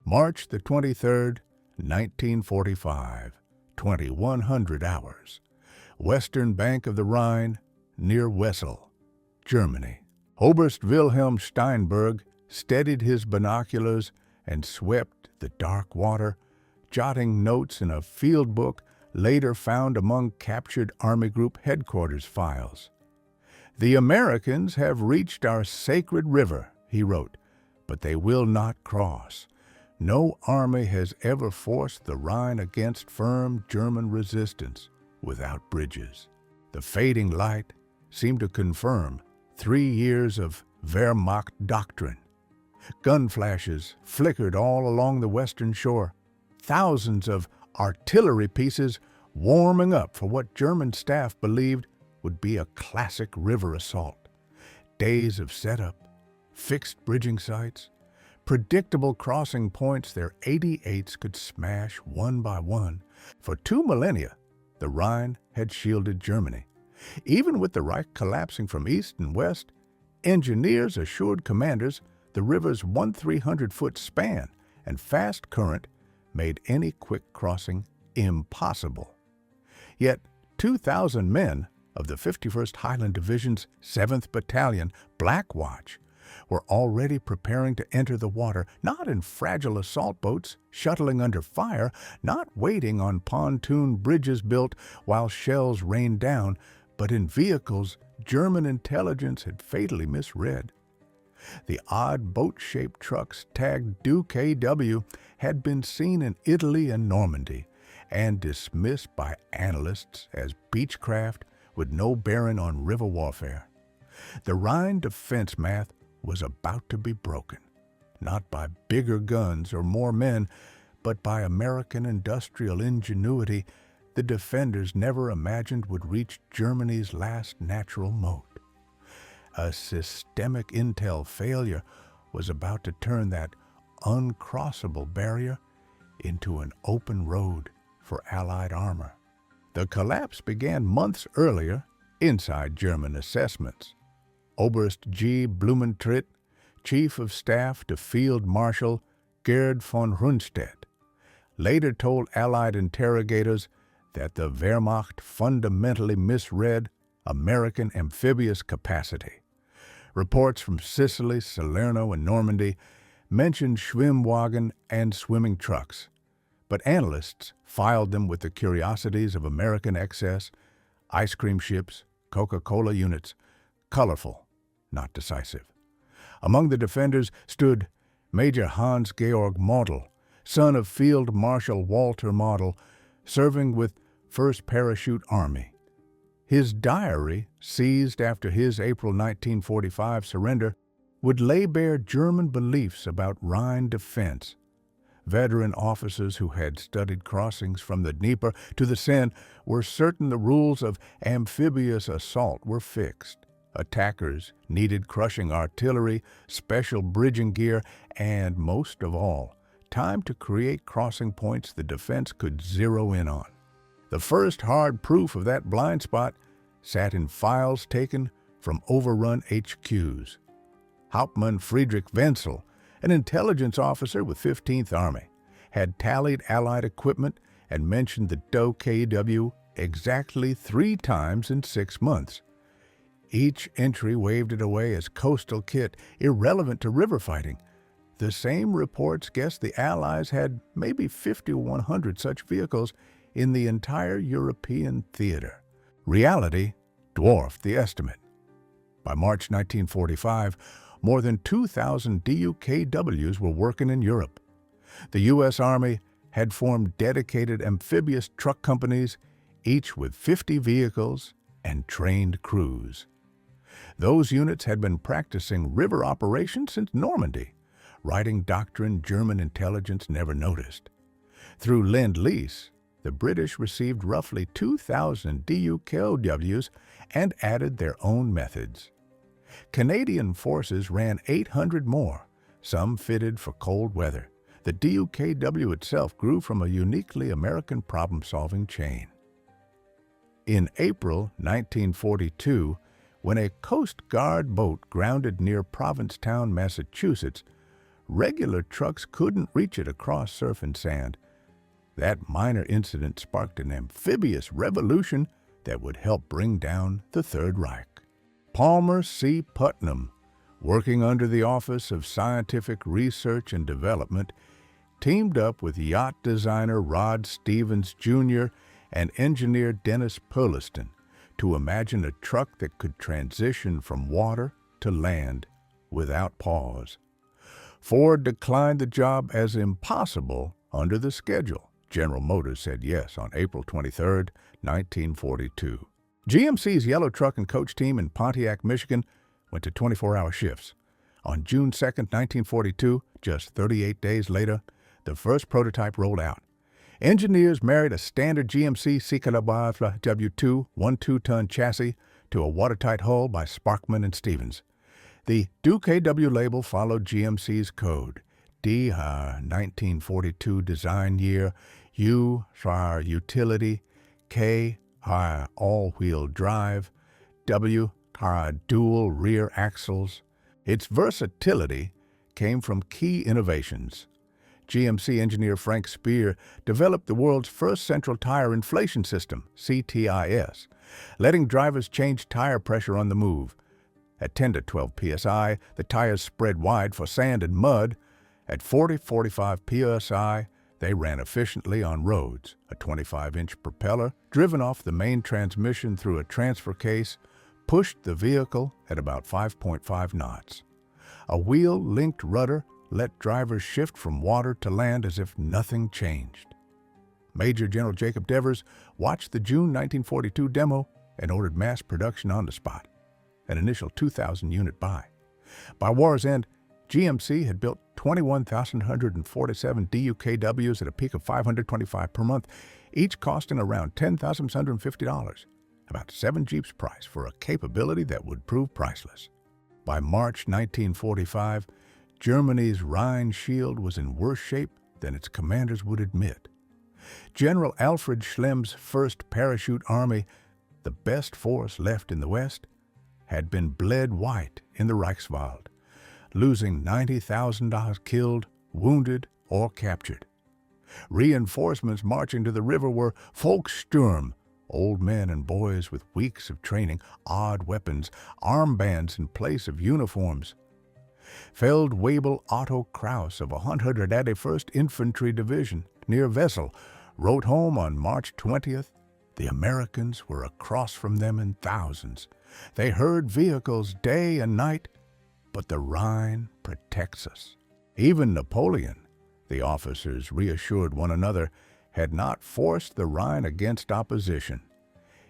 March the 23rd, 1945, 2100 hours. Western bank of the Rhine, near Wesel, Germany. Oberst Wilhelm Steinberg steadied his binoculars and swept the dark water, jotting notes in a field book later found among captured Army Group headquarters files. "The Americans have reached our sacred river," he wrote, "but they will not cross. No army has ever forced the Rhine against firm German resistance without bridges." The fading light seemed to confirm 3 years of Wehrmacht doctrine. Gun flashes flickered all along the western shore, thousands of artillery pieces warming up for what German staff believed would be a classic river assault. Days of setup, fixed bridging sites, predictable crossing points their 88s could smash one by one. For 2 millennia, the Rhine had shielded Germany. Even with the Reich collapsing from east and west, engineers assured commanders the river's 1,300-foot span and fast current made any quick crossing impossible. Yet 2,000 men of the 51st Highland Division's 7th Battalion, Black Watch, were already preparing to enter the water, not in fragile assault boats shuttling under fire, not waiting on pontoon bridges built while shells rained down, but in vehicles German intelligence had fatally misread. The odd boat-shaped trucks tagged DUKW had been seen in Italy and Normandy and dismissed by analysts as beechcraft with no bearing on river warfare. The Rhine defense math was about to be broken, not by bigger guns or more men, but by American industrial ingenuity the defenders never imagined would reach Germany's last natural moat. A systemic intel failure was about to turn that uncrossable barrier into an open road for Allied armor. The collapse began months earlier inside German assessments. Oberst G. Blumentritt, Chief of Staff to Field Marshal Gerd von Rundstedt, later told Allied interrogators that the Wehrmacht fundamentally misread American amphibious capacity. Reports from Sicily, Salerno, and Normandy mentioned Schwimmwagen and swimming trucks, but analysts filed them with the curiosities of American excess, ice cream ships, Coca-Cola units, colorful, not decisive. Among the defenders stood Major Hans-Georg Model, son of Field Marshal Walter Model, serving with 1st Parachute Army. His diary, seized after his April 1945 surrender, would lay bare German beliefs about Rhine defense. Veteran officers who had studied crossings from the Dnieper to the Seine were certain the rules of amphibious assault were fixed. Attackers needed crushing artillery, special bridging gear, and, most of all, time to create crossing points the defense could zero in on. The first hard proof of that blind spot sat in files taken from overrun HQs. Hauptmann Friedrich Wenzel, an intelligence officer with 15th Army, had tallied Allied equipment and mentioned the DUKW exactly 3 times in 6 months. Each entry waved it away as coastal kit, irrelevant to river fighting. The same reports guessed the Allies had maybe 50 or 100 such vehicles in the entire European theater. Reality dwarfed the estimate. By March 1945, more than 2,000 DUKWs were working in Europe. The U.S. Army had formed dedicated amphibious truck companies, each with 50 vehicles and trained crews. Those units had been practicing river operations since Normandy, writing doctrine German intelligence never noticed. Through Lend-Lease, the British received roughly 2,000 DUKWs and added their own methods. Canadian forces ran 800 more, some fitted for cold weather. The DUKW itself grew from a uniquely American problem-solving chain. In April 1942, when a Coast Guard boat grounded near Provincetown, Massachusetts, regular trucks couldn't reach it across surf and sand. That minor incident sparked an amphibious revolution that would help bring down the Third Reich. Palmer C. Putnam, working under the Office of Scientific Research and Development, teamed up with yacht designer Rod Stevens Jr. and engineer Dennis Perliston to imagine a truck that could transition from water to land without pause. Ford declined the job as impossible under the schedule. General Motors said yes on April 23, 1942. GMC's yellow truck and coach team in Pontiac, Michigan, went to 24-hour shifts. On June 2, 1942, just 38 days later, the first prototype rolled out. Engineers married a standard GMC Cyclabave W2 1.2-ton chassis to a watertight hull by Sparkman and Stevens. The DUKW label followed GMC's code. D, 1942 design year, U, utility, K, all-wheel drive, W, dual rear axles. Its versatility came from key innovations. GMC engineer Frank Spear developed the world's first central tire inflation system, CTIS, letting drivers change tire pressure on the move. At 10 to 12 psi, the tires spread wide for sand and mud. At 40-45 psi, they ran efficiently on roads. A 25-inch propeller, driven off the main transmission through a transfer case, pushed the vehicle at about 5.5 knots. A wheel-linked rudder let drivers shift from water to land as if nothing changed. Major General Jacob Devers watched the June 1942 demo and ordered mass production on the spot, an initial 2,000-unit buy. By war's end, GMC had built 21,147 DUKWs at a peak of 525 per month, each costing around $10,750, about 7 Jeeps' price for a capability that would prove priceless. By March 1945, Germany's Rhine shield was in worse shape than its commanders would admit. General Alfred Schlemm's 1st Parachute Army, the best force left in the West, had been bled white in the Reichswald, losing 90,000 killed, wounded, or captured. Reinforcements marching to the river were Volkssturm, old men and boys with weeks of training, odd weapons, armbands in place of uniforms. Feldwebel Otto Kraus of 181st Infantry Division near Wesel wrote home on March 20th, "The Americans were across from them in thousands. They heard vehicles day and night, but the Rhine protects us." Even Napoleon, the officers reassured one another, had not forced the Rhine against opposition.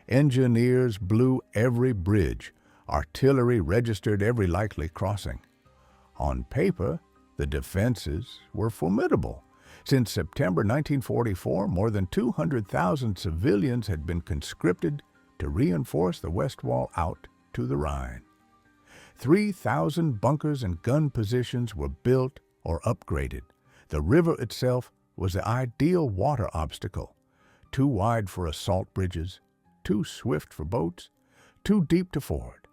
Engineers blew every bridge, artillery registered every likely crossing. On paper, the defenses were formidable. Since September 1944, more than 200,000 civilians had been conscripted to reinforce the West Wall out to the Rhine. 3,000 bunkers and gun positions were built or upgraded. The river itself was the ideal water obstacle, too wide for assault bridges, too swift for boats, too deep to ford.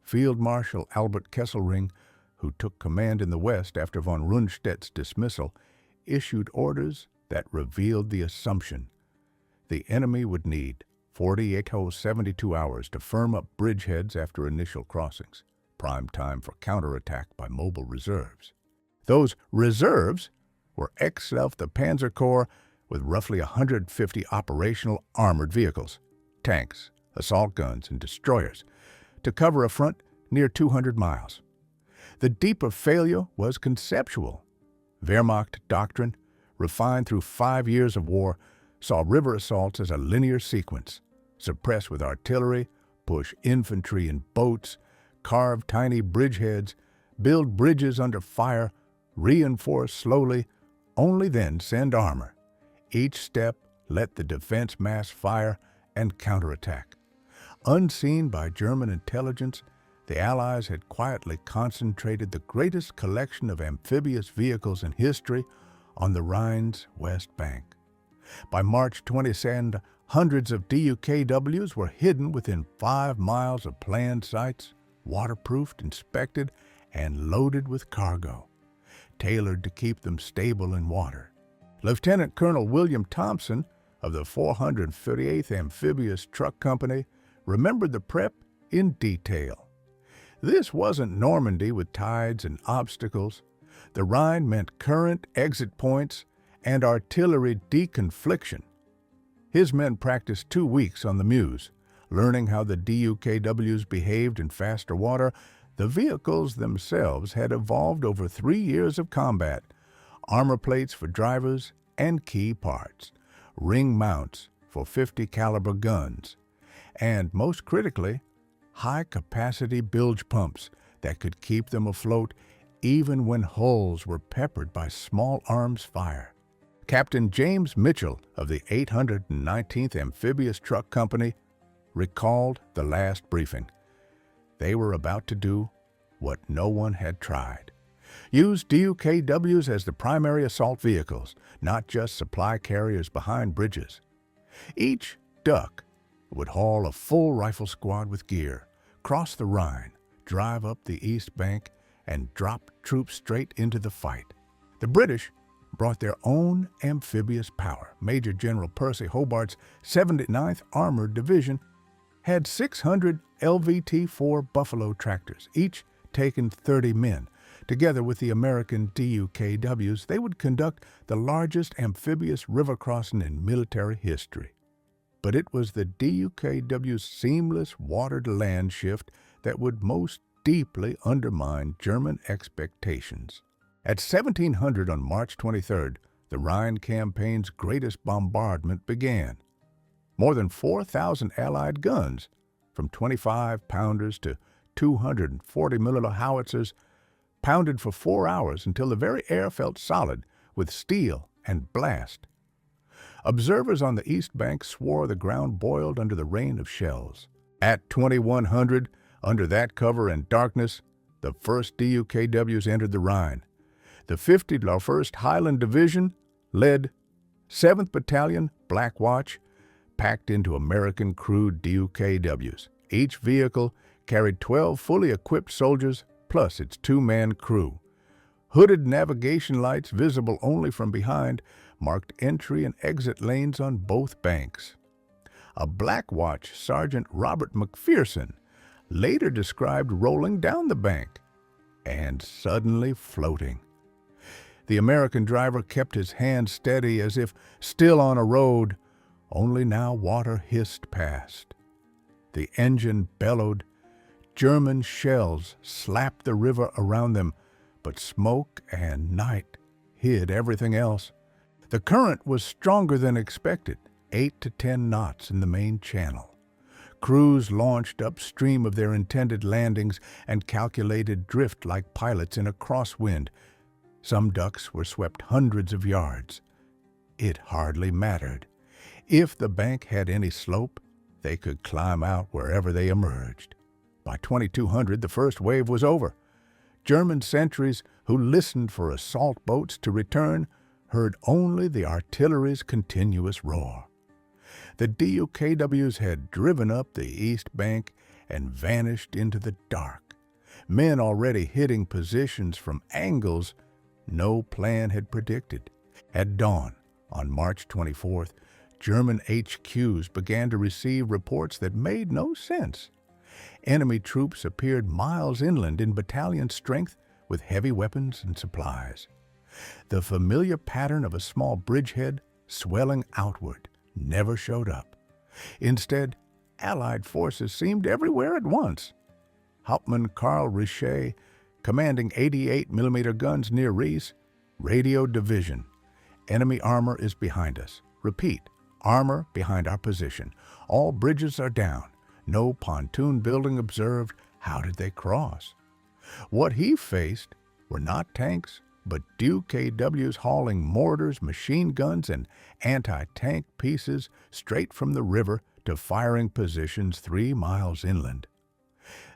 Field Marshal Albert Kesselring, who took command in the West after von Rundstedt's dismissal, issued orders that revealed the assumption the enemy would need 48 to 72 hours to firm up bridgeheads after initial crossings, prime time for counterattack by mobile reserves. Those reserves were ex-Self the Panzer Corps with roughly 150 operational armored vehicles, tanks, assault guns, and destroyers, to cover a front near 200 miles. The deeper failure was conceptual. Wehrmacht doctrine, refined through 5 years of war, saw river assaults as a linear sequence: suppress with artillery, push infantry in boats, carve tiny bridgeheads, build bridges under fire, reinforce slowly, only then send armor. Each step let the defense mass fire and counterattack. Unseen by German intelligence, the Allies had quietly concentrated the greatest collection of amphibious vehicles in history on the Rhine's west bank. By March 22nd, hundreds of DUKWs were hidden within 5 miles of planned sites, waterproofed, inspected, and loaded with cargo. tailored to keep them stable in water. Lieutenant Colonel William Thompson of the 438th Amphibious Truck Company remembered the prep in detail. This wasn't Normandy with tides and obstacles. The Rhine meant current, exit points, and artillery deconfliction. His men practiced 2 weeks on the Meuse, learning how the DUKWs behaved in faster water. The vehicles themselves had evolved over 3 years of combat, armor plates for drivers and key parts, ring mounts for 50 caliber guns, and most critically, high-capacity bilge pumps that could keep them afloat even when hulls were peppered by small arms fire. Captain James Mitchell of the 819th Amphibious Truck Company recalled the last briefing. They were about to do what no one had tried. Use DUKWs as the primary assault vehicles, not just supply carriers behind bridges. Each DUK would haul a full rifle squad with gear, cross the Rhine, drive up the east bank, and drop troops straight into the fight. The British brought their own amphibious power. Major General Percy Hobart's 79th Armored Division had 600 LVT-4 Buffalo tractors, each taking 30 men. Together with the American DUKWs, they would conduct the largest amphibious river crossing in military history. But it was the DUKW's seamless water-to-land shift that would most deeply undermine German expectations. At 1700 on March 23rd, the Rhine campaign's greatest bombardment began. More than 4,000 Allied guns, from 25-pounders to 240mm howitzers, pounded for 4 hours until the very air felt solid with steel and blast. Observers on the east bank swore the ground boiled under the rain of shells. At 2100, under that cover and darkness, the 1st DUKWs entered the Rhine. The 51st Highland Division, led 7th Battalion, Black Watch, packed into American-crewed DUKWs. Each vehicle carried 12 fully equipped soldiers plus its 2-man crew. Hooded navigation lights, visible only from behind, marked entry and exit lanes on both banks. A Black Watch Sergeant Robert McPherson later described rolling down the bank and suddenly floating. The American driver kept his hand steady as if still on a road, only now water hissed past. The engine bellowed. German shells slapped the river around them, but smoke and night hid everything else. The current was stronger than expected, 8 to 10 knots in the main channel. Crews launched upstream of their intended landings and calculated drift like pilots in a crosswind. Some ducks were swept hundreds of yards. It hardly mattered. If the bank had any slope, they could climb out wherever they emerged. By 2200, the first wave was over. German sentries who listened for assault boats to return heard only the artillery's continuous roar. The DUKWs had driven up the east bank and vanished into the dark, men already hitting positions from angles no plan had predicted. At dawn, on March 24th, German HQs began to receive reports that made no sense. Enemy troops appeared miles inland in battalion strength with heavy weapons and supplies. The familiar pattern of a small bridgehead swelling outward never showed up. Instead, Allied forces seemed everywhere at once. Hauptmann Karl Richet, commanding 88mm guns near Rees, radio division. Enemy armor is behind us. Repeat, armor behind our position. All bridges are down. No pontoon building observed. How did they cross? What he faced were not tanks, but DUKWs hauling mortars, machine guns, and anti-tank pieces straight from the river to firing positions 3 miles inland.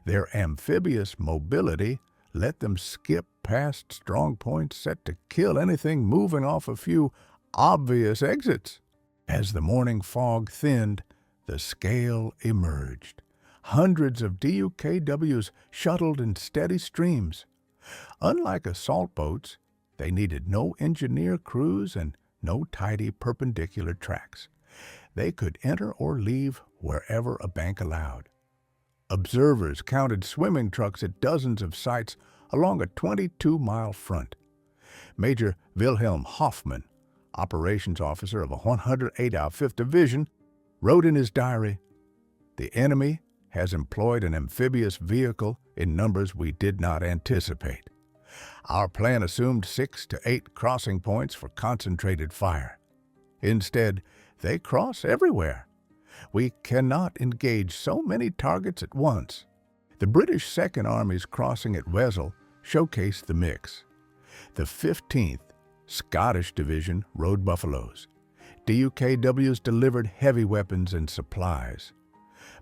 Their amphibious mobility let them skip past strong points set to kill anything moving off a few obvious exits. As the morning fog thinned, the scale emerged. Hundreds of DUKWs shuttled in steady streams. Unlike assault boats, They needed no engineer crews and no tidy perpendicular tracks. They could enter or leave wherever a bank allowed. Observers counted swimming trucks at dozens of sites along a 22-mile front. Major Wilhelm Hoffman, operations officer of a 108th 5th Division, wrote in his diary, "The enemy has employed an amphibious vehicle in numbers we did not anticipate. Our plan assumed 6 to 8 crossing points for concentrated fire. Instead, they cross everywhere. We cannot engage so many targets at once." The British Second Army's crossing at Wesel showcased the mix. The 15th Scottish Division rode buffaloes. DUKWs delivered heavy weapons and supplies.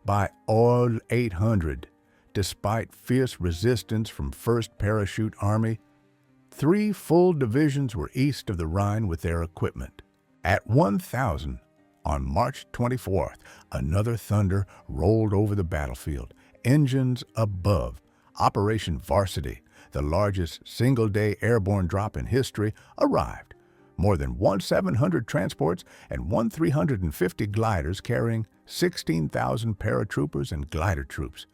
By all 800, despite fierce resistance from 1st Parachute Army, 3 full divisions were east of the Rhine with their equipment. At 1,000, on March 24th, another thunder rolled over the battlefield, engines above. Operation Varsity, the largest single-day airborne drop in history, arrived. More than 1,700 transports and 1,350 gliders carrying 16,000 paratroopers and glider troops.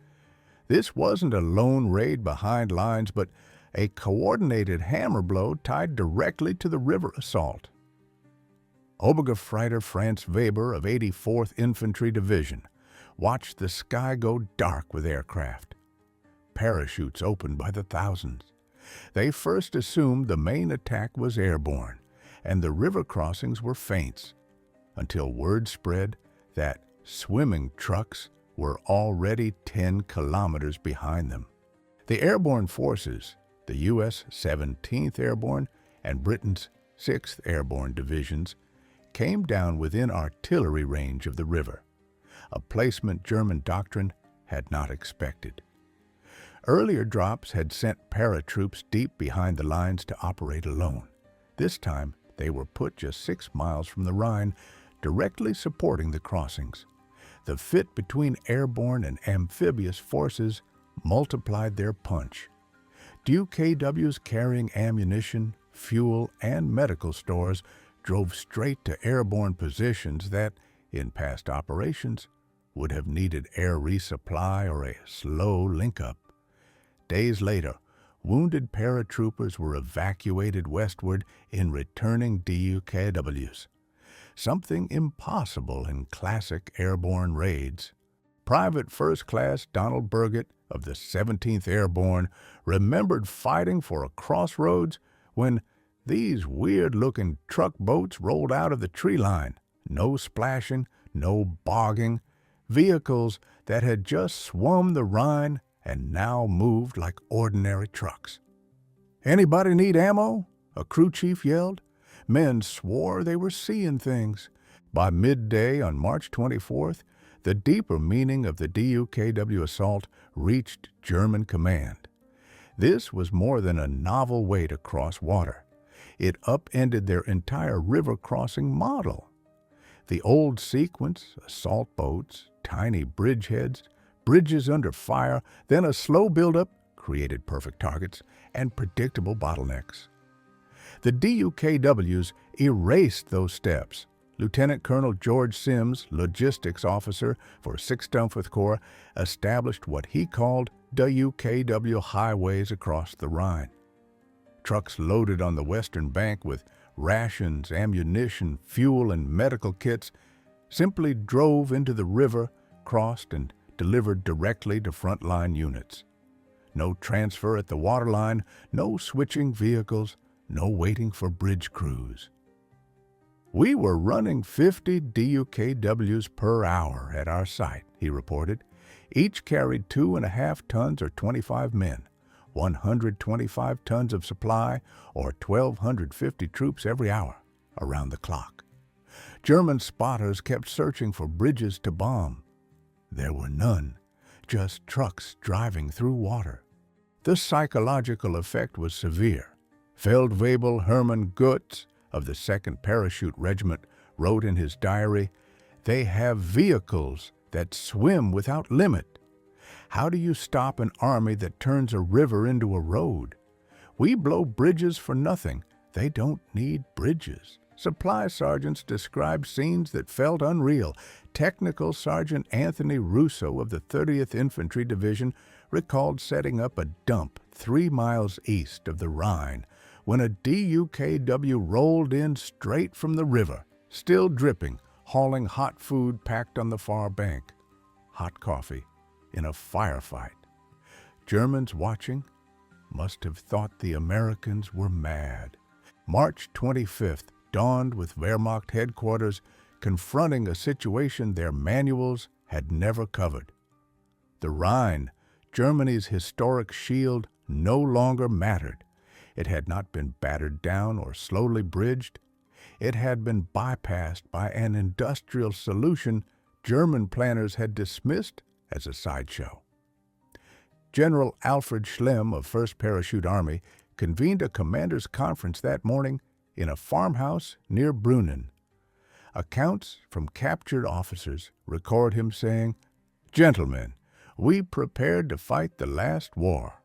This wasn't a lone raid behind lines, but a coordinated hammer blow tied directly to the river assault. Obergefreiter Franz Weber of 84th Infantry Division watched the sky go dark with aircraft. Parachutes opened by the thousands. They first assumed the main attack was airborne, and the river crossings were feints, until word spread that swimming trucks were already 10 kilometers behind them. The airborne forces, the U.S. 17th Airborne and Britain's 6th Airborne Divisions, came down within artillery range of the river, a placement German doctrine had not expected. Earlier drops had sent paratroops deep behind the lines to operate alone. This time, they were put just 6 miles from the Rhine, directly supporting the crossings. The fit between airborne and amphibious forces multiplied their punch. DUKWs carrying ammunition, fuel, and medical stores drove straight to airborne positions that, in past operations, would have needed air resupply or a slow link-up. Days later, wounded paratroopers were evacuated westward in returning DUKWs, something impossible in classic airborne raids. Private First Class Donald Burgett of the 17th Airborne remembered fighting for a crossroads when these weird-looking truck boats rolled out of the tree line. No splashing, no bogging. Vehicles that had just swum the Rhine and now moved like ordinary trucks. "Anybody need ammo?" a crew chief yelled. Men swore they were seeing things. By midday on March 24th, the deeper meaning of the DUKW assault reached German command. This was more than a novel way to cross water. It upended their entire river crossing model. The old sequence, assault boats, tiny bridgeheads, bridges under fire, then a slow buildup, created perfect targets and predictable bottlenecks. The DUKWs erased those steps. Lieutenant Colonel George Sims, logistics officer for 6th Dumfrieth Corps, established what he called DUKW highways across the Rhine. Trucks loaded on the western bank with rations, ammunition, fuel, and medical kits simply drove into the river, crossed, and delivered directly to frontline units. No transfer at the waterline, no switching vehicles, no waiting for bridge crews. "We were running 50 DUKWs per hour at our site," he reported. Each carried 2.5 tons or 25 men, 125 tons of supply, or 1,250 troops every hour, around the clock. German spotters kept searching for bridges to bomb. There were none, just trucks driving through water. The psychological effect was severe. Feldwebel Hermann Goetz of the 2nd Parachute Regiment wrote in his diary, "They have vehicles that swim without limit. How do you stop an army that turns a river into a road? We blow bridges for nothing, they don't need bridges. Supply sergeants described scenes that felt unreal. Technical Sergeant Anthony Russo of the 30th Infantry Division recalled setting up a dump 3 miles east of the Rhine when a DUKW rolled in straight from the river, still dripping, hauling hot food packed on the far bank. Hot coffee in a firefight. Germans watching must have thought the Americans were mad. March 25th dawned with Wehrmacht headquarters confronting a situation their manuals had never covered. The Rhine, Germany's historic shield, no longer mattered. It had not been battered down or slowly bridged. It had been bypassed by an industrial solution German planners had dismissed as a sideshow. General Alfred Schlemm of 1st Parachute Army convened a commander's conference that morning in a farmhouse near Brunnen. Accounts from captured officers record him saying, "Gentlemen, we prepared to fight the last war.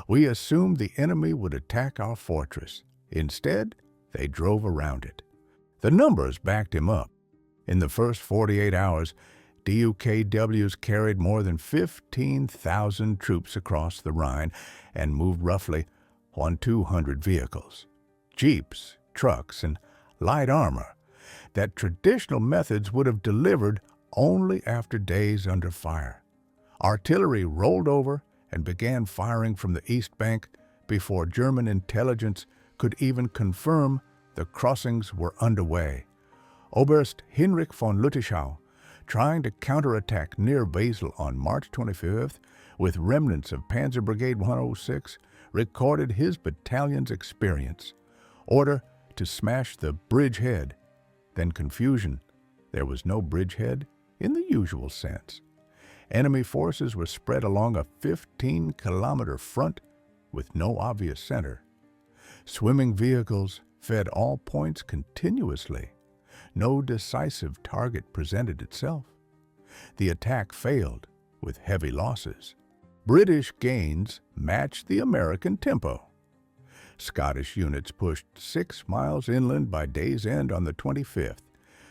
We assumed the enemy would attack our fortress. Instead, they drove around it." The numbers backed him up. In the first 48 hours, DUKWs carried more than 15,000 troops across the Rhine and moved roughly 200 vehicles, jeeps, trucks, and light armor that traditional methods would have delivered only after days under fire. Artillery rolled over and began firing from the east bank before German intelligence could even confirm the crossings were underway. Oberst Hinrich von Lüttichau, trying to counterattack near Wesel on March 25th with remnants of Panzer Brigade 106, recorded his battalion's experience. Order to smash the bridgehead, then confusion. There was no bridgehead in the usual sense. Enemy forces were spread along a 15-kilometer front with no obvious center. Swimming vehicles fed all points continuously. No decisive target presented itself. The attack failed with heavy losses. British gains matched the American tempo. Scottish units pushed 6 miles inland by day's end on the 25th,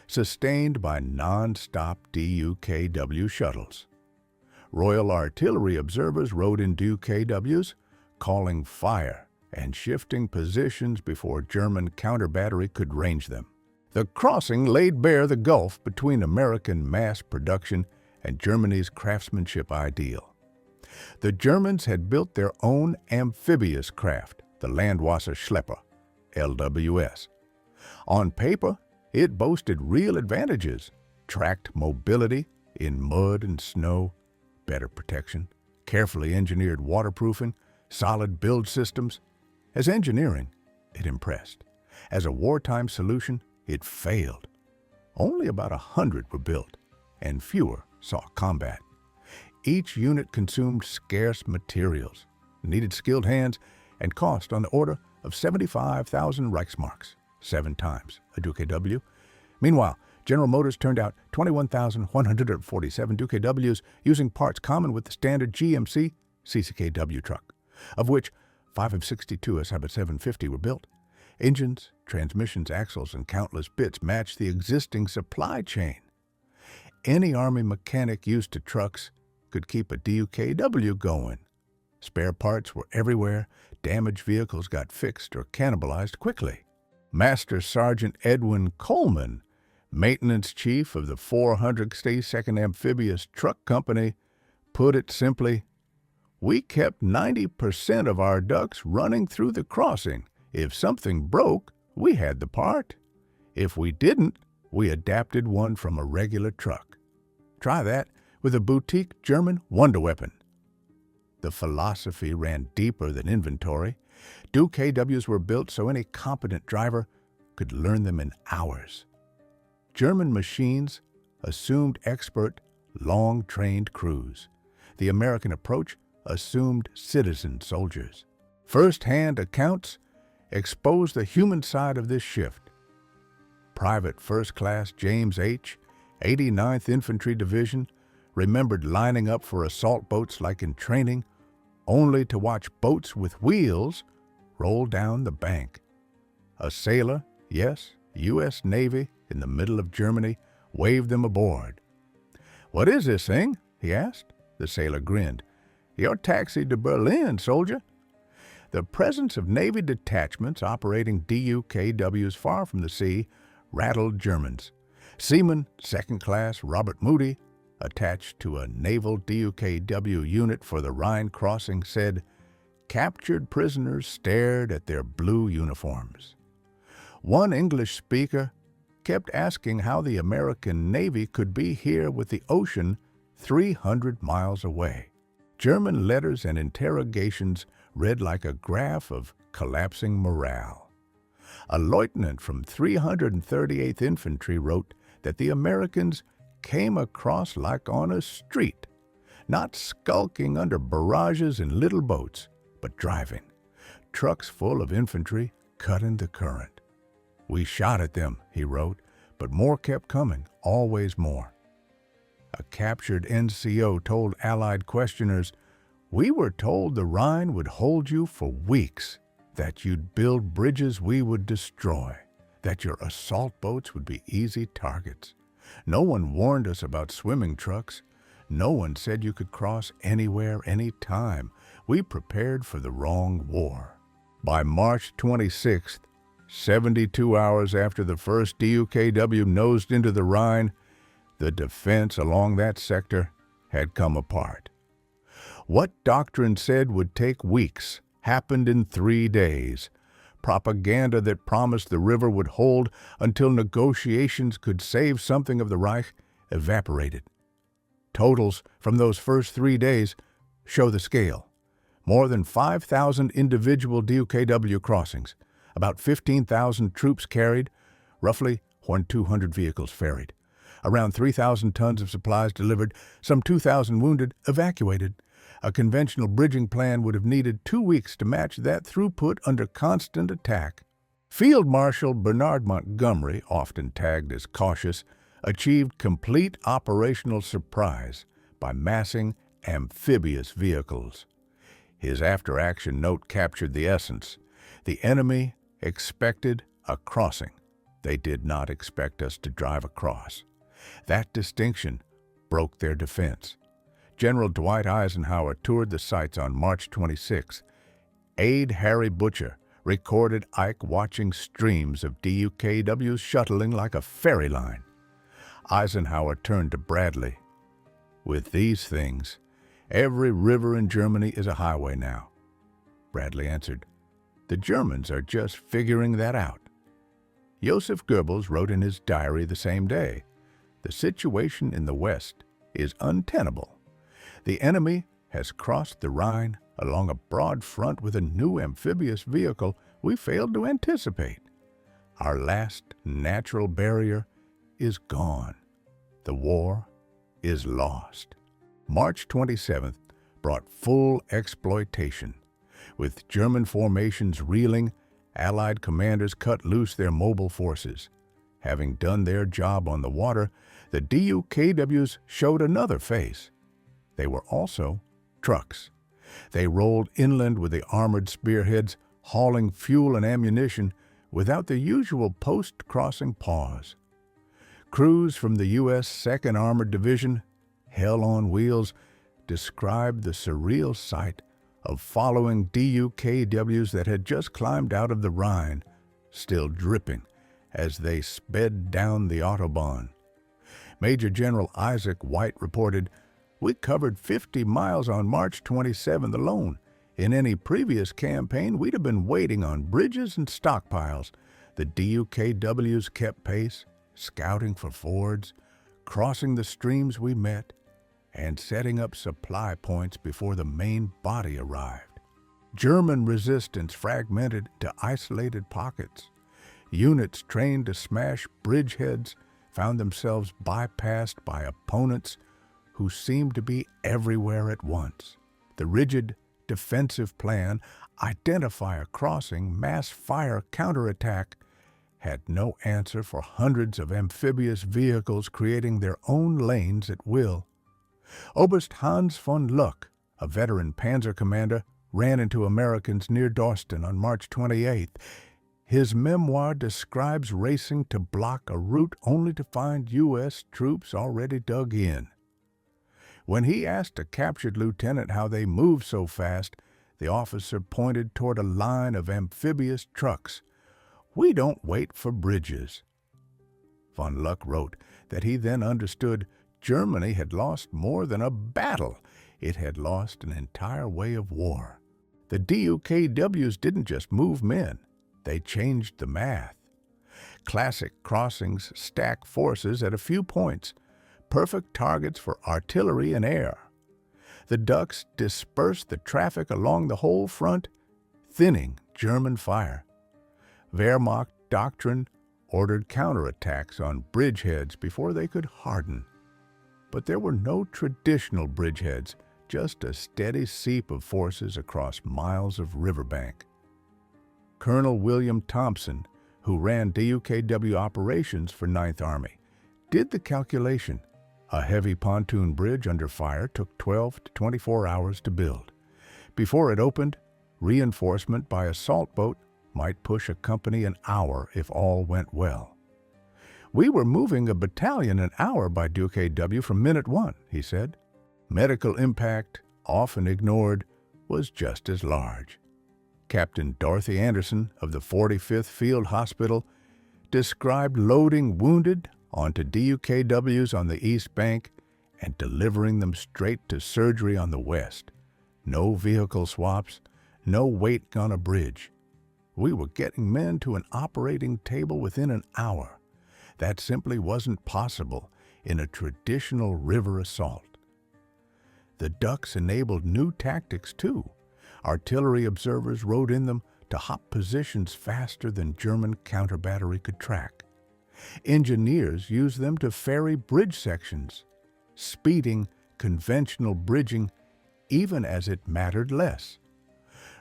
sustained by non-stop DUKW shuttles. Royal Artillery observers rode in DUKWs, calling fire and shifting positions before German counter-battery could range them. The crossing laid bare the gulf between American mass production and Germany's craftsmanship ideal. The Germans had built their own amphibious craft, the Landwasser Schlepper, LWS. On paper, it boasted real advantages: tracked mobility in mud and snow, better protection, carefully engineered waterproofing, solid build systems. As engineering, it impressed. As a wartime solution, it failed. Only about 100 were built, and fewer saw combat. Each unit consumed scarce materials, needed skilled hands, and cost on the order of 75,000 Reichsmarks, 7 times a DUKW. Meanwhile, General Motors turned out 21,147 DUKWs using parts common with the standard GMC CCKW truck, of which 5 of 62 SH-750 were built. Engines, transmissions, axles, and countless bits matched the existing supply chain. Any Army mechanic used to trucks could keep a DUKW going. Spare parts were everywhere. Damaged vehicles got fixed or cannibalized quickly. Master Sergeant Edwin Coleman, maintenance chief of the 462nd Amphibious Truck Company, put it simply, "We kept 90% of our ducks running through the crossing. If something broke, we had the part. If we didn't, we adapted one from a regular truck. Try that with a boutique German wonder weapon." The philosophy ran deeper than inventory. DUKWs were built so any competent driver could learn them in hours. German machines assumed expert, long-trained crews. The American approach assumed citizen soldiers. First-hand accounts exposed the human side of this shift. Private First Class James H., 89th Infantry Division, remembered lining up for assault boats like in training, only to watch boats with wheels roll down the bank. A sailor, yes, U.S. Navy, in the middle of Germany, waved them aboard. "What is this thing?" he asked. The sailor grinned. "Your taxi to Berlin, soldier." The presence of Navy detachments operating DUKWs far from the sea rattled Germans. Seaman Second Class Robert Moody, attached to a naval DUKW unit for the Rhine crossing, said, "Captured prisoners stared at their blue uniforms." One English speaker kept asking how the American Navy could be here with the ocean 300 miles away. German letters and interrogations read like a graph of collapsing morale. A lieutenant from 338th Infantry wrote that the Americans came across like on a street, not skulking under barrages in little boats, but driving, trucks full of infantry cutting the current. "We shot at them," he wrote, "but more kept coming, always more." A captured NCO told Allied questioners, "We were told the Rhine would hold you for weeks, that you'd build bridges we would destroy, that your assault boats would be easy targets. No one warned us about swimming trucks. No one said you could cross anywhere, anytime. We prepared for the wrong war." By March 26th, 72 hours after the first DUKW nosed into the Rhine, the defense along that sector had come apart. What doctrine said would take weeks happened in 3 days. Propaganda that promised the river would hold until negotiations could save something of the Reich evaporated. Totals from those first 3 days show the scale. More than 5,000 individual DUKW crossings, about 15,000 troops carried, roughly 200 vehicles ferried, around 3,000 tons of supplies delivered, some 2,000 wounded evacuated. A conventional bridging plan would have needed 2 weeks to match that throughput under constant attack. Field Marshal Bernard Montgomery, often tagged as cautious, achieved complete operational surprise by massing amphibious vehicles. His after-action note captured the essence. The enemy expected a crossing. They did not expect us to drive across. That distinction broke their defense. General Dwight Eisenhower toured the sites on March 26. Aide Harry Butcher recorded Ike watching streams of DUKWs shuttling like a ferry line. Eisenhower turned to Bradley. "With these things, every river in Germany is a highway now." Bradley answered, "The Germans are just figuring that out." Joseph Goebbels wrote in his diary the same day, "The situation in the West is untenable. The enemy has crossed the Rhine along a broad front with a new amphibious vehicle we failed to anticipate. Our last natural barrier is gone. The war is lost." March 27th brought full exploitation. With German formations reeling, Allied commanders cut loose their mobile forces. Having done their job on the water, the DUKWs showed another face. They were also trucks. They rolled inland with the armored spearheads, hauling fuel and ammunition without the usual post-crossing pause. Crews from the U.S. 2nd Armored Division, Hell on Wheels, described the surreal sight of following DUKWs that had just climbed out of the Rhine, still dripping, as they sped down the Autobahn. Major General Isaac White reported, "We covered 50 miles on March 27th alone. In any previous campaign, we'd have been waiting on bridges and stockpiles. The DUKWs kept pace, scouting for fords, crossing the streams we met, and setting up supply points before the main body arrived." German resistance fragmented to isolated pockets. Units trained to smash bridgeheads found themselves bypassed by opponents who seemed to be everywhere at once. The rigid defensive plan, identify a crossing, mass fire, counterattack, had no answer for hundreds of amphibious vehicles creating their own lanes at will. Oberst Hans von Luck, a veteran panzer commander, ran into Americans near Dorsten on March 28th. His memoir describes racing to block a route only to find U.S. troops already dug in. When he asked a captured lieutenant how they moved so fast, the officer pointed toward a line of amphibious trucks. "We don't wait for bridges." Von Luck wrote that he then understood Germany had lost more than a battle. It had lost an entire way of war. The DUKWs didn't just move men. They changed the math. Classic crossings stack forces at a few points, perfect targets for artillery and air. The Ducks dispersed the traffic along the whole front, thinning German fire. Wehrmacht doctrine ordered counterattacks on bridgeheads before they could harden. But there were no traditional bridgeheads, just a steady seep of forces across miles of riverbank. Colonel William Thompson, who ran DUKW operations for 9th Army, did the calculation. A heavy pontoon bridge under fire took 12 to 24 hours to build. Before it opened, reinforcement by assault boat might push a company an hour if all went well. "We were moving a battalion an hour by DUKW from minute one," he said. Medical impact, often ignored, was just as large. Captain Dorothy Anderson of the 45th Field Hospital described loading wounded onto DUKWs on the east bank and delivering them straight to surgery on the west. No vehicle swaps, no wait on a bridge. We were getting men to an operating table within an hour. That simply wasn't possible in a traditional river assault. The Ducks enabled new tactics too. Artillery observers rode in them to hop positions faster than German counter-battery could track. Engineers used them to ferry bridge sections, speeding conventional bridging even as it mattered less.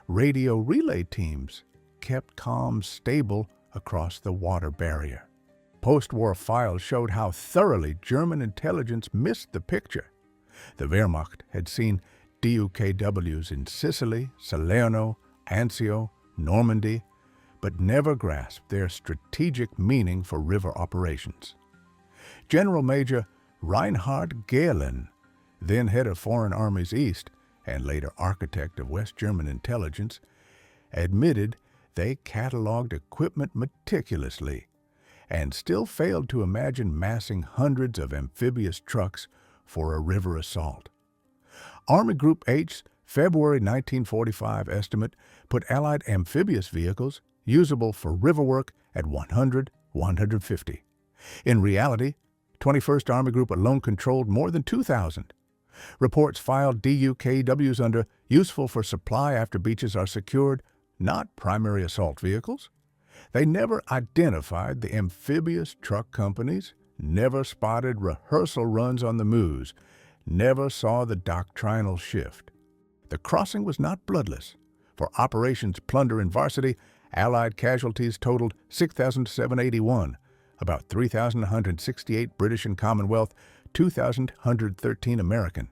Radio relay teams kept comms stable across the water barrier. Post-war files showed how thoroughly German intelligence missed the picture. The Wehrmacht had seen DUKWs in Sicily, Salerno, Anzio, Normandy, but never grasped their strategic meaning for river operations. General Major Reinhard Gehlen, then head of Foreign Armies East and later architect of West German intelligence, admitted they cataloged equipment meticulously and still failed to imagine massing hundreds of amphibious trucks for a river assault. Army Group H's February 1945 estimate put Allied amphibious vehicles usable for river work at 150. In reality, 21st Army Group alone controlled more than 2,000. Reports filed DUKWs under useful for supply after beaches are secured, not primary assault vehicles. They never identified the amphibious truck companies, never spotted rehearsal runs on the Meuse, never saw the doctrinal shift. The crossing was not bloodless. For Operations Plunder and Varsity, Allied casualties totaled 6,781, about 3,168 British and Commonwealth, 2,113 American.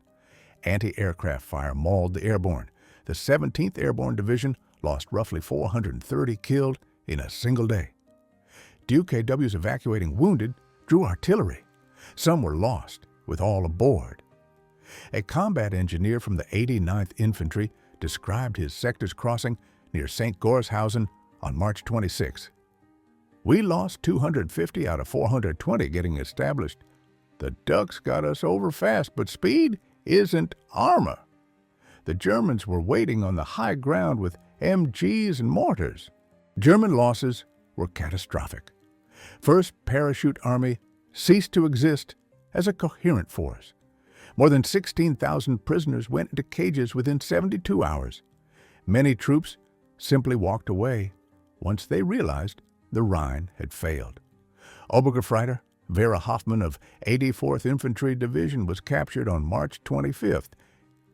Anti-aircraft fire mauled the airborne. The 17th Airborne Division lost roughly 430 killed in a single day. DUKWs evacuating wounded drew artillery. Some were lost, with all aboard. A combat engineer from the 89th Infantry described his sector's crossing near St. Gorshausen on March 26. "We lost 250 out of 420 getting established. The Ducks got us over fast, but speed isn't armor. The Germans were waiting on the high ground with MGs and mortars." German losses were catastrophic. 1st Parachute Army ceased to exist as a coherent force. More than 16,000 prisoners went into cages within 72 hours. Many troops simply walked away once they realized the Rhine had failed. Obergefreiter Vera Hoffmann of 84th Infantry Division was captured on March 25th.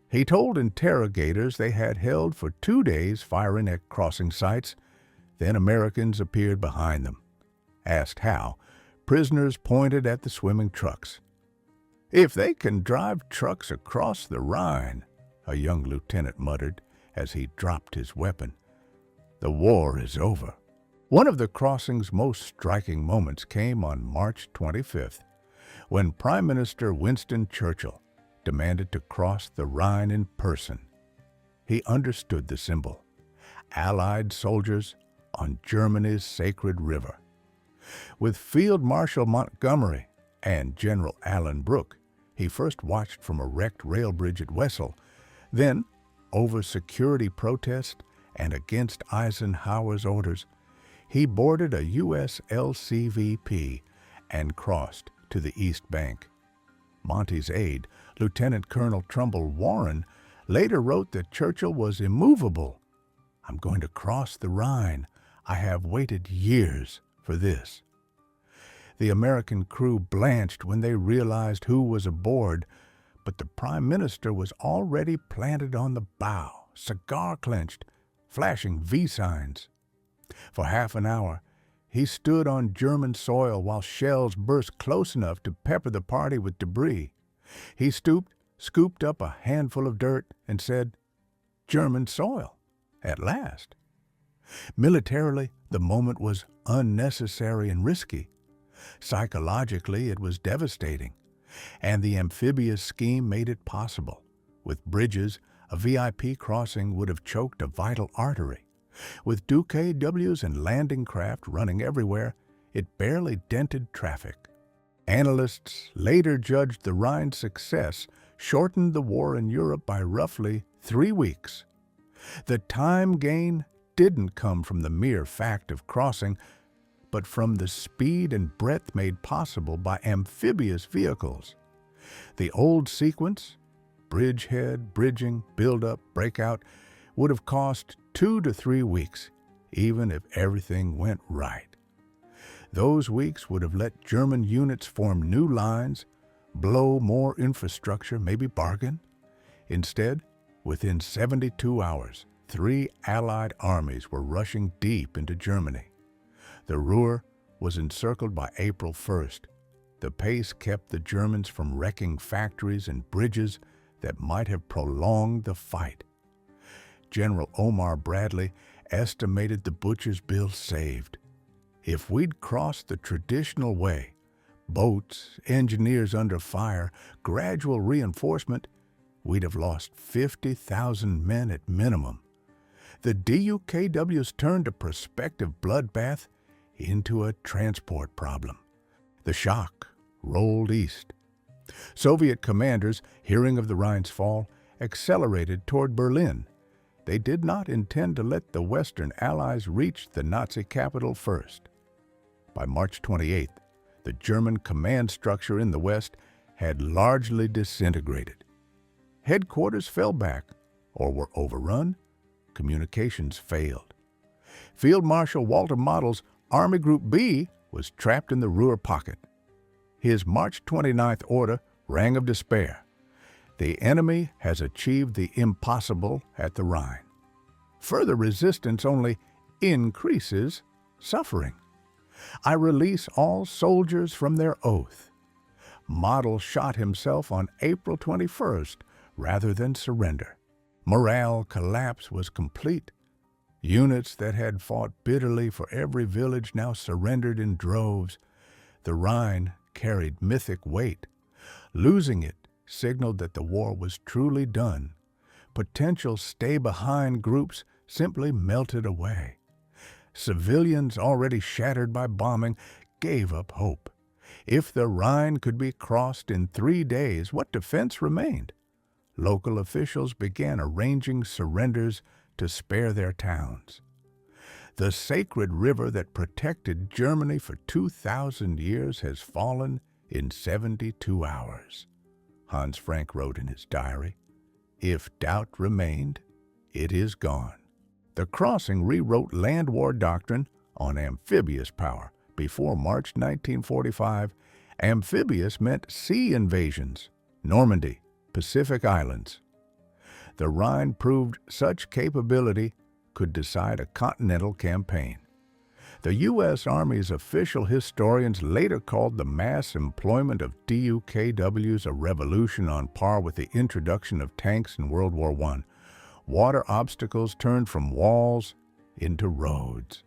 He told interrogators they had held for 2 days firing at crossing sites. Then Americans appeared behind them. Asked how, prisoners pointed at the swimming trucks. "If they can drive trucks across the Rhine," a young lieutenant muttered as he dropped his weapon, "the war is over." One of the crossing's most striking moments came on March 25th, when Prime Minister Winston Churchill demanded to cross the Rhine in person. He understood the symbol: Allied soldiers on Germany's sacred river. With Field Marshal Montgomery and General Alan Brooke, he first watched from a wrecked rail bridge at Wesel. Then, over security protest and against Eisenhower's orders, he boarded a U.S. LCVP and crossed to the East Bank. Monty's aide, Lieutenant Colonel Trumbull Warren, later wrote that Churchill was immovable. "I'm going to cross the Rhine. I have waited years for this." The American crew blanched when they realized who was aboard, but the Prime Minister was already planted on the bow, cigar clenched, flashing V signs. For half an hour, he stood on German soil while shells burst close enough to pepper the party with debris. He stooped, scooped up a handful of dirt, and said, "German soil, at last." Militarily, the moment was unnecessary and risky. Psychologically, it was devastating, and the amphibious scheme made it possible. With bridges, a VIP crossing would have choked a vital artery. With DUKWs and landing craft running everywhere, it barely dented traffic. Analysts later judged the Rhine's success shortened the war in Europe by roughly 3 weeks. The time gain didn't come from the mere fact of crossing, but from the speed and breadth made possible by amphibious vehicles. The old sequence, bridgehead, bridging, build-up, breakout, would have cost 2 to 3 weeks, even if everything went right. Those weeks would have let German units form new lines, blow more infrastructure, maybe bargain. Instead, within 72 hours, 3 Allied armies were rushing deep into Germany. The Ruhr was encircled by April 1st. The pace kept the Germans from wrecking factories and bridges that might have prolonged the fight. General Omar Bradley estimated the butcher's bill saved. If we'd crossed the traditional way, boats, engineers under fire, gradual reinforcement, we'd have lost 50,000 men at minimum. The DUKWs turned a prospective bloodbath into a transport problem. The shock rolled east. Soviet commanders, hearing of the Rhine's fall, accelerated toward Berlin. They did not intend to let the Western Allies reach the Nazi capital first. By March 28th, the German command structure in the West had largely disintegrated. Headquarters fell back or were overrun. Communications failed. Field Marshal Walter Model's Army Group B was trapped in the Ruhr pocket. His March 29th order rang of despair. The enemy has achieved the impossible at the Rhine. Further resistance only increases suffering. I release all soldiers from their oath. Model shot himself on April 21st rather than surrender. Morale collapse was complete. Units that had fought bitterly for every village now surrendered in droves. The Rhine carried mythic weight. Losing it signaled that the war was truly done. Potential stay-behind groups simply melted away. Civilians already shattered by bombing gave up hope. If the Rhine could be crossed in 3 days, what defense remained? Local officials began arranging surrenders to spare their towns. The sacred river that protected Germany for 2,000 years has fallen in 72 hours. Hans Frank wrote in his diary, "If doubt remained, it is gone." The crossing rewrote land war doctrine on amphibious power. Before March 1945, amphibious meant sea invasions, Normandy, Pacific Islands. The Rhine proved such capability could decide a continental campaign. The U.S. Army's official historians later called the mass employment of DUKWs a revolution on par with the introduction of tanks in World War I. Water obstacles turned from walls into roads.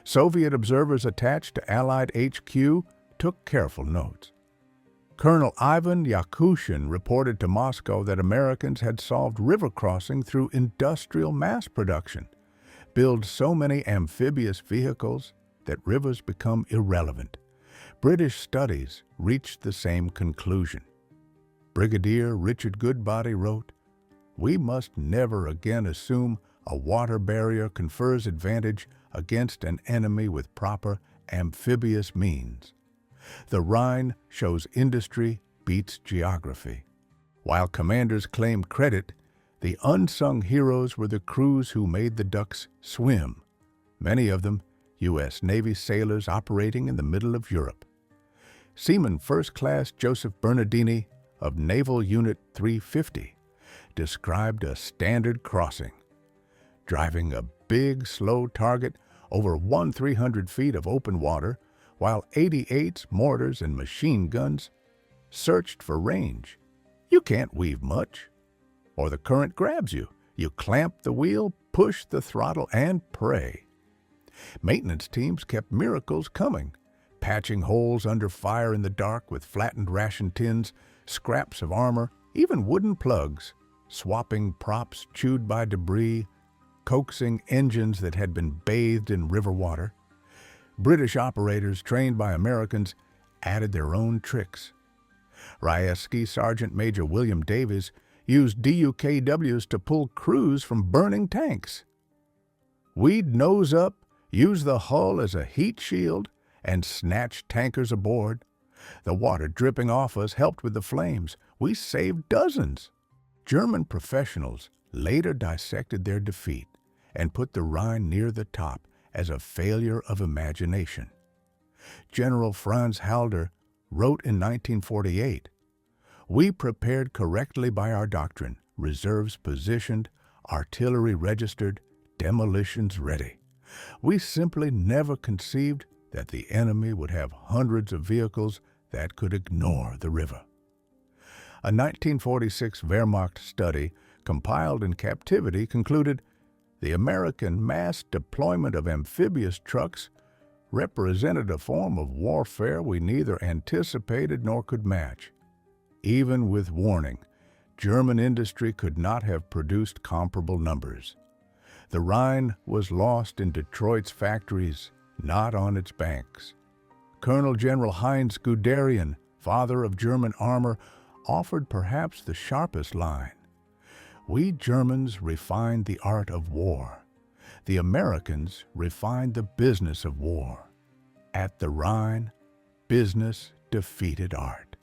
Soviet observers attached to Allied HQ took careful notes. Colonel Ivan Yakushin reported to Moscow that Americans had solved river crossing through industrial mass production, build so many amphibious vehicles that rivers become irrelevant. British studies reached the same conclusion. Brigadier Richard Goodbody wrote, "We must never again assume a water barrier confers advantage against an enemy with proper amphibious means. The Rhine shows industry beats geography." While commanders claimed credit, the unsung heroes were the crews who made the ducks swim, many of them U.S. Navy sailors operating in the middle of Europe. Seaman First Class Joseph Bernardini of Naval Unit 350 described a standard crossing, driving a big, slow target over 1,300 feet of open water, while 88s, mortars, and machine guns searched for range. You can't weave much, or the current grabs you. You clamp the wheel, push the throttle, and pray. Maintenance teams kept miracles coming, patching holes under fire in the dark with flattened ration tins, scraps of armor, even wooden plugs, swapping props chewed by debris, coaxing engines that had been bathed in river water. British operators trained by Americans added their own tricks. Ryeski Sergeant Major William Davies used DUKWs to pull crews from burning tanks. We'd nose up, use the hull as a heat shield, and snatch tankers aboard. The water dripping off us helped with the flames. We saved dozens. German professionals later dissected their defeat and put the Rhine near the top as a failure of imagination. General Franz Halder wrote in 1948, "We prepared correctly by our doctrine, reserves positioned, artillery registered, demolitions ready. We simply never conceived that the enemy would have hundreds of vehicles that could ignore the river." A 1946 Wehrmacht study compiled in captivity concluded the American mass deployment of amphibious trucks represented a form of warfare we neither anticipated nor could match. Even with warning, German industry could not have produced comparable numbers. The Rhine was lost in Detroit's factories, not on its banks. Colonel General Heinz Guderian, father of German armor, offered perhaps the sharpest line. "We Germans refined the art of war. The Americans refined the business of war. At the Rhine, business defeated art."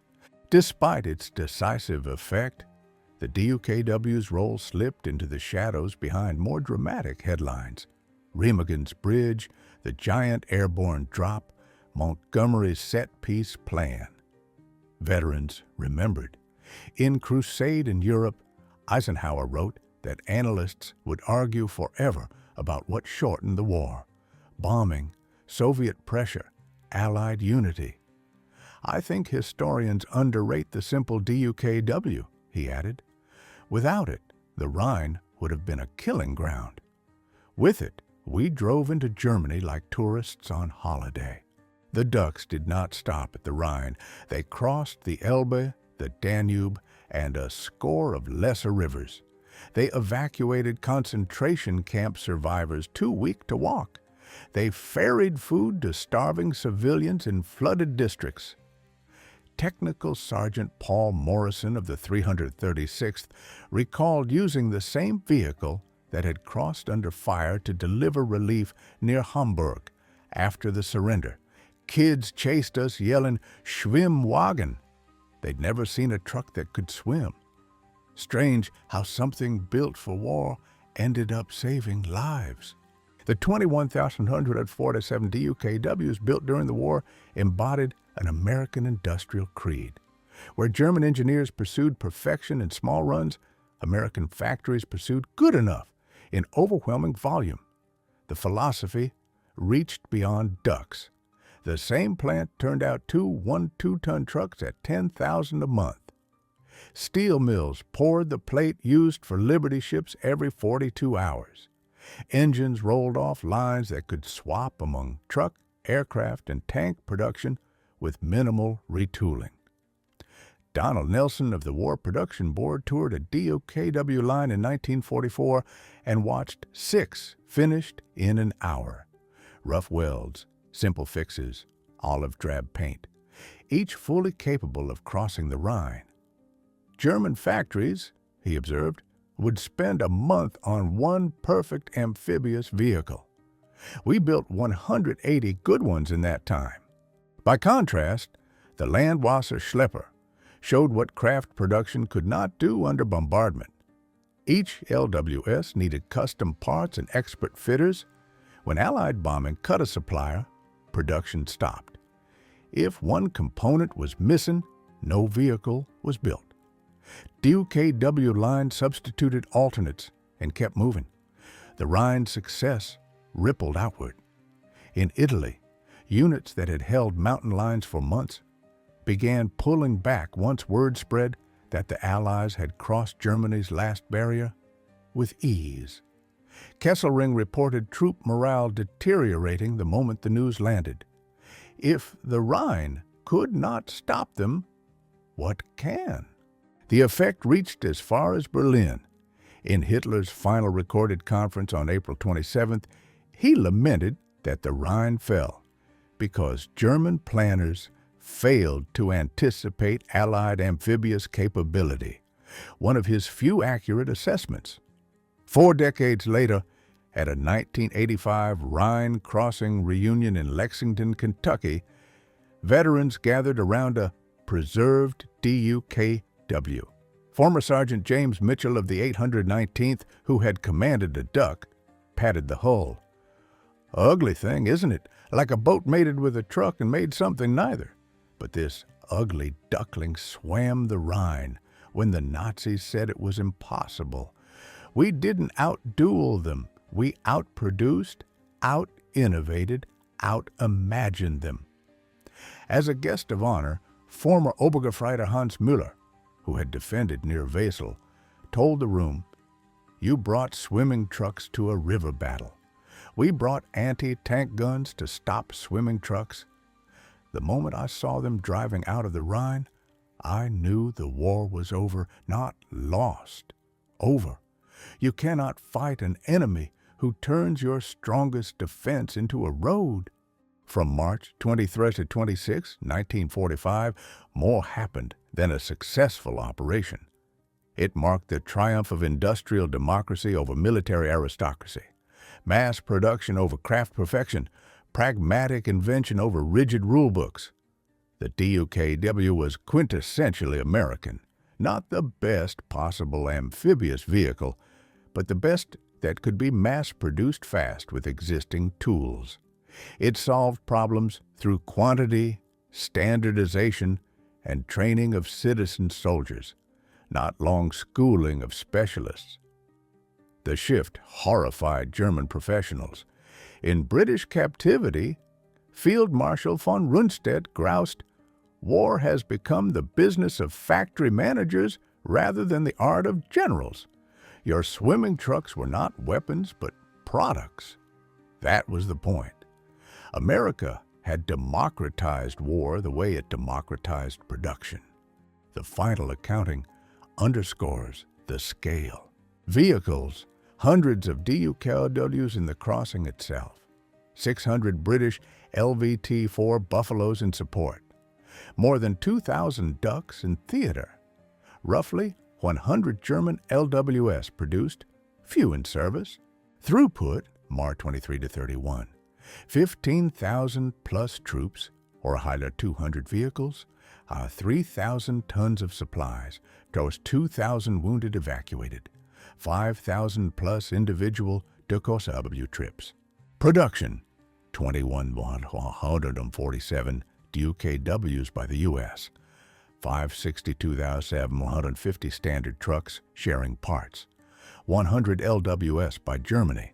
Despite its decisive effect, the DUKW's role slipped into the shadows behind more dramatic headlines. Remagen's Bridge, the giant airborne drop, Montgomery's set-piece plan. Veterans remembered. In Crusade in Europe, Eisenhower wrote that analysts would argue forever about what shortened the war: bombing, Soviet pressure, Allied unity. "I think historians underrate the simple DUKW," he added. "Without it, the Rhine would have been a killing ground. With it, we drove into Germany like tourists on holiday." The Ducks did not stop at the Rhine. They crossed the Elbe, the Danube, and a score of lesser rivers. They evacuated concentration camp survivors too weak to walk. They ferried food to starving civilians in flooded districts. Technical Sergeant Paul Morrison of the 336th recalled using the same vehicle that had crossed under fire to deliver relief near Hamburg after the surrender. Kids chased us yelling, "Schwimmwagen." They'd never seen a truck that could swim. Strange how something built for war ended up saving lives. The 21,147 DUKWs built during the war embodied an American industrial creed. Where German engineers pursued perfection in small runs, American factories pursued good enough in overwhelming volume. The philosophy reached beyond ducks. The same plant turned out two 2-ton trucks at $10,000 a month. Steel mills poured the plate used for Liberty ships every 42 hours. Engines rolled off lines that could swap among truck, aircraft, and tank production with minimal retooling. Donald Nelson of the War Production Board toured a DUKW line in 1944 and watched 6 finished in an hour. Rough welds, simple fixes, olive drab paint, each fully capable of crossing the Rhine. German factories, he observed, would spend a month on one perfect amphibious vehicle. We built 180 good ones in that time. By contrast, the Landwasser Schlepper showed what craft production could not do under bombardment. Each LWS needed custom parts and expert fitters. When Allied bombing cut a supplier, production stopped. If one component was missing, no vehicle was built. DUKW lines substituted alternates and kept moving. The Rhine's success rippled outward. In Italy, units that had held mountain lines for months began pulling back once word spread that the Allies had crossed Germany's last barrier with ease. Kesselring reported troop morale deteriorating the moment the news landed. If the Rhine could not stop them, what can? The effect reached as far as Berlin. In Hitler's final recorded conference on April 27th, he lamented that the Rhine fell because German planners failed to anticipate Allied amphibious capability, one of his few accurate assessments. 4 decades later, at a 1985 Rhine crossing reunion in Lexington, Kentucky, veterans gathered around a preserved DUKW. Former Sergeant James Mitchell of the 819th, who had commanded a Duck, patted the hull. "Ugly thing, isn't it? Like a boat mated with a truck and made something neither." But this ugly duckling swam the Rhine when the Nazis said it was impossible. We didn't out-duel them. We outproduced, out-innovated, out-imagined them. As a guest of honor, former Obergefreiter Hans Müller, who had defended near Wesel, told the room, "You brought swimming trucks to a river battle. We brought anti-tank guns to stop swimming trucks. The moment I saw them driving out of the Rhine, I knew the war was over, not lost. Over. You cannot fight an enemy who turns your strongest defense into a road." From March 23 to 26, 1945, more happened than a successful operation. It marked the triumph of industrial democracy over military aristocracy, mass production over craft perfection, pragmatic invention over rigid rulebooks. The DUKW was quintessentially American, not the best possible amphibious vehicle, but the best that could be mass-produced fast with existing tools. It solved problems through quantity, standardization, and training of citizen soldiers, not long schooling of specialists. The shift horrified German professionals. In British captivity, Field Marshal von Rundstedt groused, "War has become the business of factory managers rather than the art of generals. Your swimming trucks were not weapons, but products." That was the point. America had democratized war the way it democratized production. The final accounting underscores the scale. Vehicles, hundreds of DUKWs in the crossing itself, 600 British LVT-4 Buffaloes in support, more than 2,000 Ducks in theater, roughly 100 German LWS produced, few in service. Throughput, Mar 23 to 31, 15,000 plus troops, or Heiler 200 vehicles, 3,000 tons of supplies, those 2,000 wounded evacuated, 5,000 plus individual DUKW trips. Production, 2,147 DUKWs by the U.S., 562,750 standard trucks sharing parts, 100 LWS by Germany,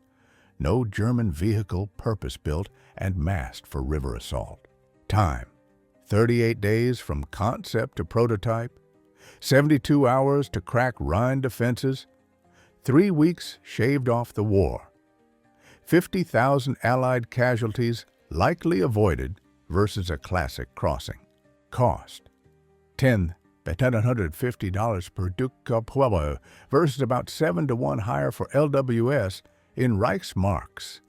no German vehicle purpose-built and massed for river assault. Time, 38 days from concept to prototype, 72 hours to crack Rhine defenses, 3 weeks shaved off the war, 50,000 Allied casualties likely avoided versus a classic crossing. Cost: $10,150 per DUKW versus about 7 to 1 higher for LWS in Reichsmarks,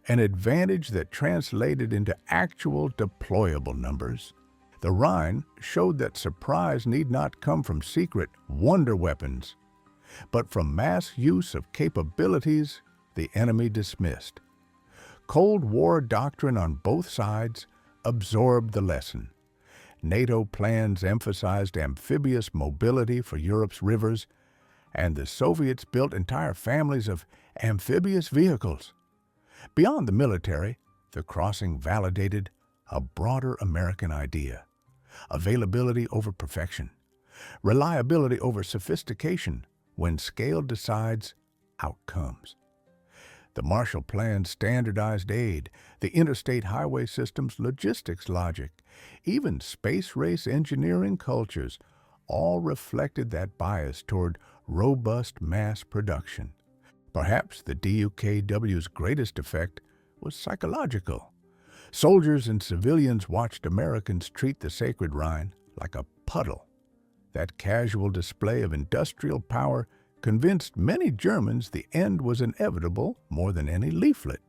an advantage that translated into actual deployable numbers. The Rhine showed that surprise need not come from secret wonder weapons, but from mass use of capabilities the enemy dismissed. Cold War doctrine on both sides absorbed the lesson. NATO plans emphasized amphibious mobility for Europe's rivers, and the Soviets built entire families of amphibious vehicles. Beyond the military, the crossing validated a broader American idea: availability over perfection, reliability over sophistication when scale decides outcomes. The Marshall Plan standardized aid, the interstate highway system's logistics logic, even space race engineering cultures, all reflected that bias toward robust mass production. Perhaps the DUKW's greatest effect was psychological. Soldiers and civilians watched Americans treat the sacred Rhine like a puddle. That casual display of industrial power convinced many Germans the end was inevitable more than any leaflet.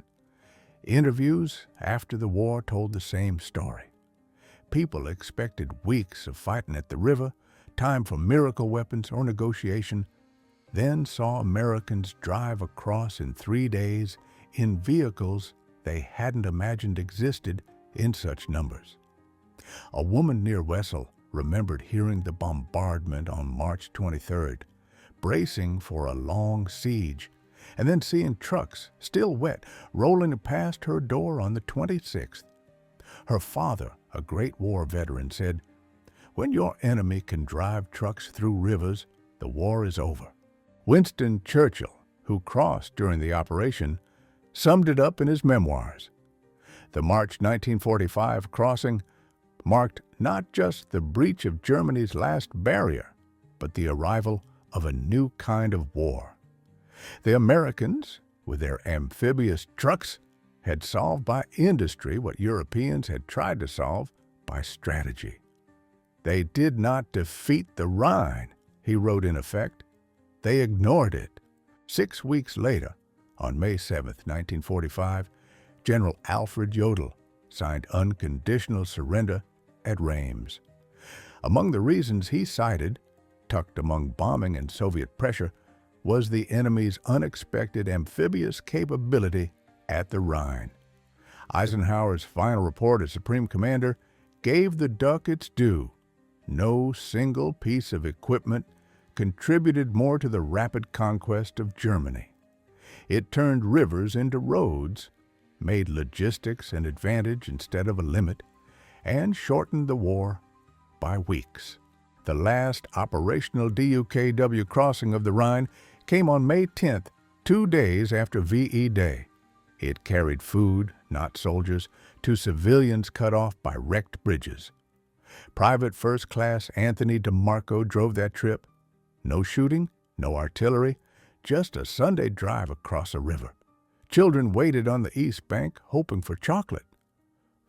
Interviews after the war told the same story. People expected weeks of fighting at the river, time for miracle weapons or negotiation, then saw Americans drive across in 3 days in vehicles they hadn't imagined existed in such numbers. A woman near Wesel remembered hearing the bombardment on March 23rd, bracing for a long siege, and then seeing trucks, still wet, rolling past her door on the 26th. Her father, a Great War veteran, said, "When your enemy can drive trucks through rivers, the war is over." Winston Churchill, who crossed during the operation, summed it up in his memoirs. The March 1945 crossing marked not just the breach of Germany's last barrier, but the arrival of a new kind of war. The Americans, with their amphibious trucks, had solved by industry what Europeans had tried to solve by strategy. They did not defeat the Rhine, he wrote in effect. They ignored it. 6 weeks later, on May 7, 1945, General Alfred Jodl signed unconditional surrender at Reims. Among the reasons he cited, tucked among bombing and Soviet pressure, was the enemy's unexpected amphibious capability at the Rhine. Eisenhower's final report as Supreme Commander gave the Duck its due. No single piece of equipment contributed more to the rapid conquest of Germany. It turned rivers into roads, made logistics an advantage instead of a limit, and shortened the war by weeks. The last operational DUKW crossing of the Rhine came on May 10th, 2 days after VE Day. It carried food, not soldiers, to civilians cut off by wrecked bridges. Private First Class Anthony DeMarco drove that trip. No shooting, no artillery, just a Sunday drive across a river. Children waited on the East Bank hoping for chocolate.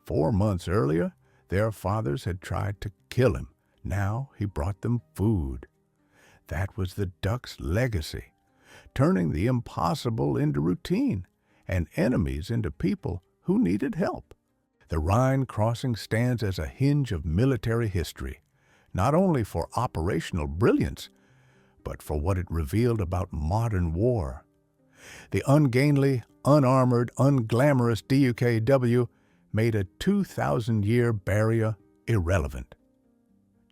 4 months earlier, their fathers had tried to kill him. Now he brought them food. That was the Duck's legacy, turning the impossible into routine and enemies into people who needed help. The Rhine crossing stands as a hinge of military history, not only for operational brilliance, but for what it revealed about modern war. The ungainly, unarmored, unglamorous DUKW made a 2,000-year barrier irrelevant.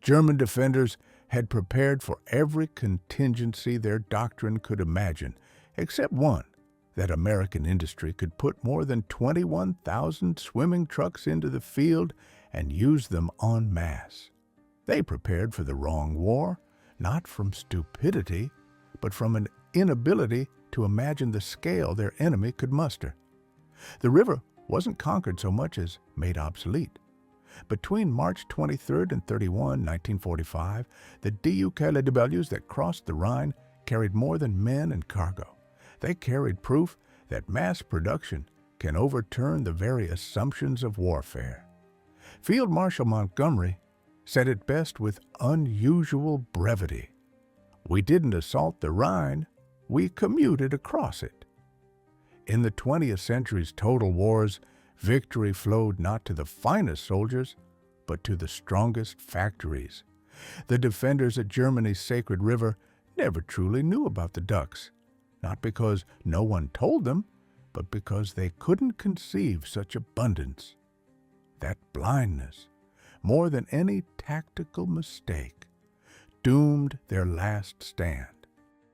German defenders had prepared for every contingency their doctrine could imagine, except one, that American industry could put more than 21,000 swimming trucks into the field and use them en masse. They prepared for the wrong war, not from stupidity, but from an inability to imagine the scale their enemy could muster. The river wasn't conquered so much as made obsolete. Between March 23rd and 31, 1945, the DUKWs that crossed the Rhine carried more than men and cargo. They carried proof that mass production can overturn the very assumptions of warfare. Field Marshal Montgomery said it best with unusual brevity. "We didn't assault the Rhine, we commuted across it." In the 20th century's total wars, victory flowed not to the finest soldiers, but to the strongest factories. The defenders at Germany's sacred river never truly knew about the ducks, not because no one told them, but because they couldn't conceive such abundance. That blindness, more than any tactical mistake, doomed their last stand.